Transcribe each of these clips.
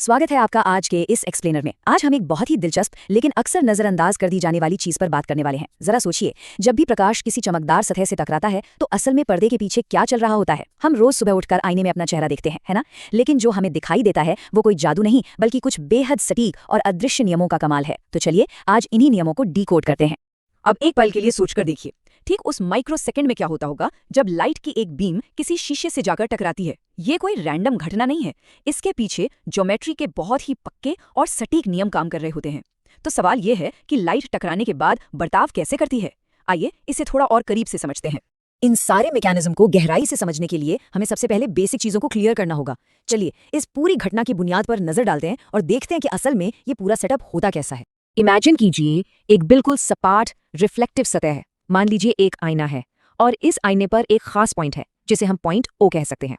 स्वागत है आपका आज के इस एक्सप्लेनर में। आज हम एक बहुत ही दिलचस्प लेकिन अक्सर नजरअंदाज कर दी जाने वाली चीज पर बात करने वाले हैं। जरा सोचिए, जब भी प्रकाश किसी चमकदार सतह से टकराता है तो असल में पर्दे के पीछे क्या चल रहा होता है। हम रोज सुबह उठकर आईने में अपना चेहरा देखते हैं, है ना? लेकिन जो हमें दिखाई देता है वो कोई जादू नहीं, बल्कि कुछ बेहद सटीक और अदृश्य नियमों का कमाल है। तो चलिए आज इन्हीं नियमों को डीकोड करते हैं। अब एक पल के लिए सोचकर देखिए, ठीक उस माइक्रो सेकंड में क्या होता होगा जब लाइट की एक बीम किसी शीशे से जाकर टकराती है। ये कोई रैंडम घटना नहीं है, इसके पीछे ज्योमेट्री के बहुत ही पक्के और सटीक नियम काम कर रहे होते हैं। तो सवाल ये है कि लाइट टकराने के बाद बर्ताव कैसे करती है। आइए इसे थोड़ा और करीब से समझते हैं। इन सारे मैकेनिज्म को गहराई से समझने के लिए हमें सबसे पहले बेसिक चीजों को क्लियर करना होगा। चलिए इस पूरी घटना की बुनियाद पर नजर डालते हैं और देखते हैं कि असल में ये पूरा सेटअप होता कैसा है। इमेजिन कीजिए एक बिल्कुल सपाट रिफ्लेक्टिव सतह है। मान लीजिए एक आईना है और इस आईने पर एक खास पॉइंट है जिसे हम पॉइंट ओ कह सकते हैं।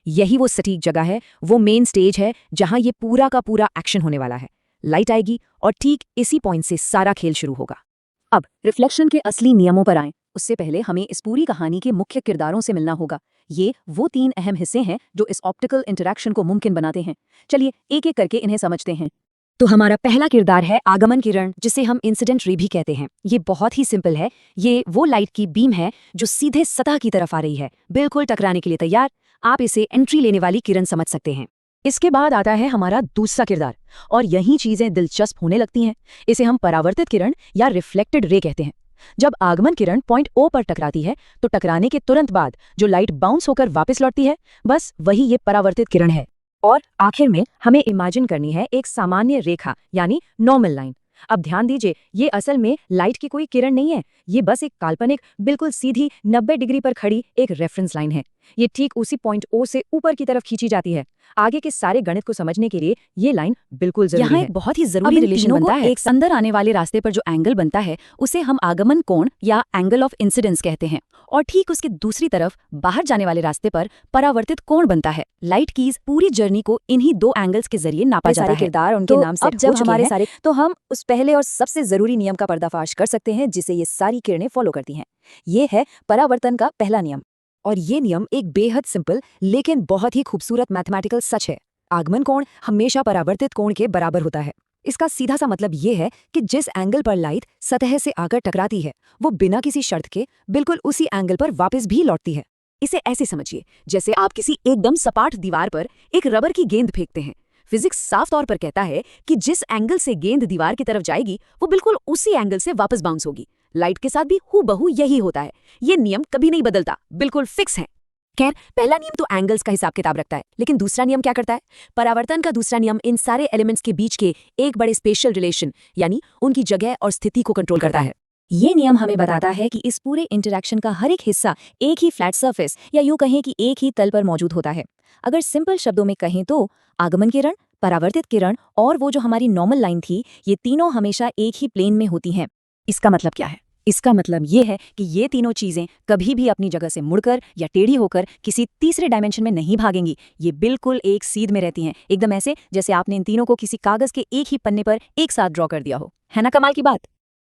यही वो सटीक जगह है, वो मेन स्टेज है जहां ये पूरा का पूरा एक्शन होने वाला है। लाइट आएगी और ठीक इसी पॉइंट से सारा खेल शुरू होगा। अब रिफ्लेक्शन के असली नियमों पर आएं, उससे पहले हमें इस पूरी कहानी के मुख्य किरदारों से मिलना होगा। ये वो 3 अहम हिस्से हैं जो इस ऑप्टिकल इंटरैक्शन को मुमकिन बनाते हैं। चलिए एक एक करके इन्हें समझते हैं। तो हमारा पहला किरदार है आगमन किरण, जिसे हम इंसिडेंट रे भी कहते हैं। ये बहुत ही सिंपल है। ये वो लाइट की बीम है जो सीधे सतह की तरफ आ रही है, बिल्कुल टकराने के लिए तैयार। आप इसे एंट्री लेने वाली किरण समझ सकते हैं। इसके बाद आता है हमारा दूसरा किरदार, और यही चीजें दिलचस्प होने लगती हैं। इसे हम परावर्तित किरण या रिफ्लेक्टेड रे कहते हैं। जब आगमन किरण पॉइंट ओ पर टकराती है तो टकराने के तुरंत बाद जो लाइट बाउंस होकर वापस लौटती है, बस वही ये परावर्तित किरण है। और आखिर में हमें इमेजिन करनी है एक सामान्य रेखा यानी नॉर्मल लाइन। अब ध्यान दीजिए, ये असल में लाइट की कोई किरण नहीं है, ये बस एक काल्पनिक बिल्कुल सीधी 90 डिग्री पर खड़ी एक रेफरेंस लाइन है। ये ठीक उसी पॉइंट ओ से ऊपर की तरफ खींची जाती है। आगे के सारे गणित को समझने के लिए ये लाइन बिल्कुल जरूरी है। यहाँ एक बहुत ही जरूरी रिलेशन बनता है। एक अंदर आने वाले रास्ते पर जो एंगल बनता है उसे हम आगमन कोण या एंगल ऑफ इंसिडेंस कहते हैं, और ठीक उसके दूसरी तरफ बाहर जाने वाले रास्ते पर परावर्तित कोण बनता है। लाइट की पूरी जर्नी को इन्हीं 2 एंगल्स के जरिए नापा जाता है। किरदार उनके नाम से जब हमारे सारे तो हम उस पहले और सबसे जरूरी नियम का पर्दाफाश कर सकते हैं जिसे ये सारी किरणें फॉलो करती हैं। ये है परावर्तन का पहला नियम, और ये नियम एक बेहद सिंपल लेकिन बहुत ही खूबसूरत मैथमेटिकल सच है। आगमन कोण हमेशा परावर्तित कोण के बराबर होता है। इसका सीधा सा मतलब ये है कि जिस एंगल पर लाइट सतह से आकर टकराती है वो बिना किसी शर्त के बिल्कुल उसी एंगल पर वापस भी लौटती है। इसे ऐसे समझिए जैसे आप किसी एकदम सपाट दीवार पर एक रबर की गेंद फेंकते हैं। फिजिक्स साफ तौर पर कहता है कि जिस एंगल से गेंद दीवार की तरफ जाएगी वो बिल्कुल उसी एंगल से वापस बाउंस होगी। लाइट के साथ भी हूबहू यही होता है। ये नियम कभी नहीं बदलता, बिल्कुल फिक्स है। खैर, पहला नियम तो एंगल्स का हिसाब किताब रखता है, लेकिन दूसरा नियम क्या करता है? परावर्तन का दूसरा नियम इन सारे एलिमेंट्स के बीच के एक बड़े स्पेशल रिलेशन यानी उनकी जगह और स्थिति को कंट्रोल करता है। ये नियम हमें बताता है कि इस पूरे इंटरैक्शन का हर एक हिस्सा एक ही फ्लैट सरफेस या यूं कहें कि एक ही तल पर मौजूद होता है। अगर सिंपल शब्दों में कहें तो आगमन किरण, परावर्तित किरण और वो जो हमारी नॉर्मल लाइन थी, ये तीनों हमेशा एक ही प्लेन में होती हैं। इसका मतलब क्या है? इसका मतलब ये है कि ये तीनों चीजें कभी भी अपनी जगह से मुड़कर या टेढ़ी होकर किसी तीसरे डायमेंशन में नहीं भागेंगी। ये बिल्कुल एक सीध में रहती हैं, एकदम ऐसे जैसे आपने इन तीनों को किसी कागज के एक ही पन्ने पर एक साथ ड्रॉ कर दिया हो। है ना कमाल की बात?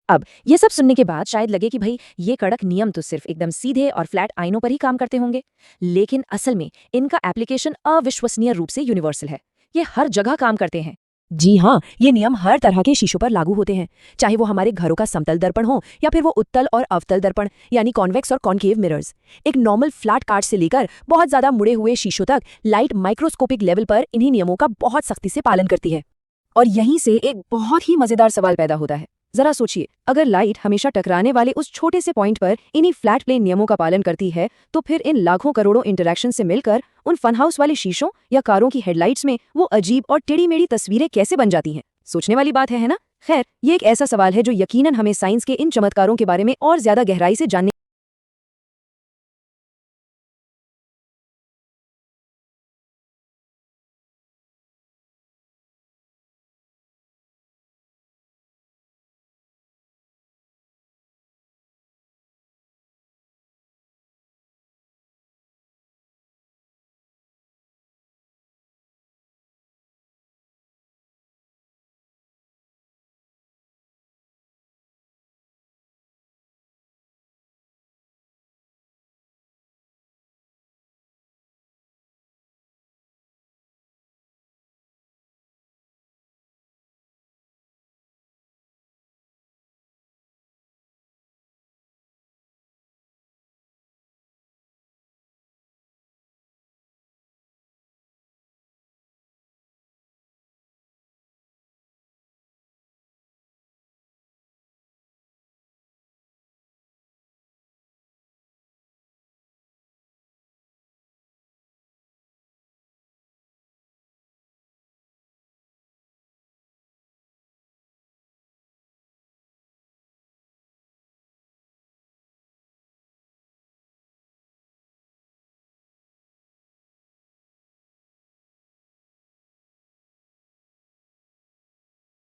अब ये सब सुनने के बाद शायद लगे कि भाई ये कड़क नियम तो सिर्फ एकदम सीधे और फ्लैट आईनों पर ही काम करते होंगे, लेकिन असल में इनका एप्लीकेशन अविश्वसनीय रूप से यूनिवर्सल है। ये हर जगह काम करते हैं। जी हाँ, ये नियम हर तरह के शीशों पर लागू होते हैं, चाहे वो हमारे घरों का समतल दर्पण हो या फिर वो उत्तल और अवतल दर्पण यानी कॉन्वेक्स और कॉन्केव मिरर्स। एक नॉर्मल फ्लैट कांच से लेकर बहुत ज्यादा मुड़े हुए शीशों तक लाइट माइक्रोस्कोपिक लेवल पर इन्हीं नियमों का बहुत सख्ती से पालन करती है। और यहीं से एक बहुत ही मजेदार सवाल पैदा होता है। जरा सोचिए, अगर लाइट हमेशा टकराने वाले उस छोटे से पॉइंट पर इन्हीं फ्लैट प्लेन नियमों का पालन करती है, तो फिर इन लाखों करोड़ों इंटरैक्शन से मिलकर उन फनहाउस वाले शीशों या कारों की हेडलाइट्स में वो अजीब और टेढ़ी मेढ़ी तस्वीरें कैसे बन जाती हैं? सोचने वाली बात है ना? खैर, ये एक ऐसा सवाल है जो यकीनन हमें साइंस के इन चमत्कारों के बारे में और ज्यादा गहराई से जानने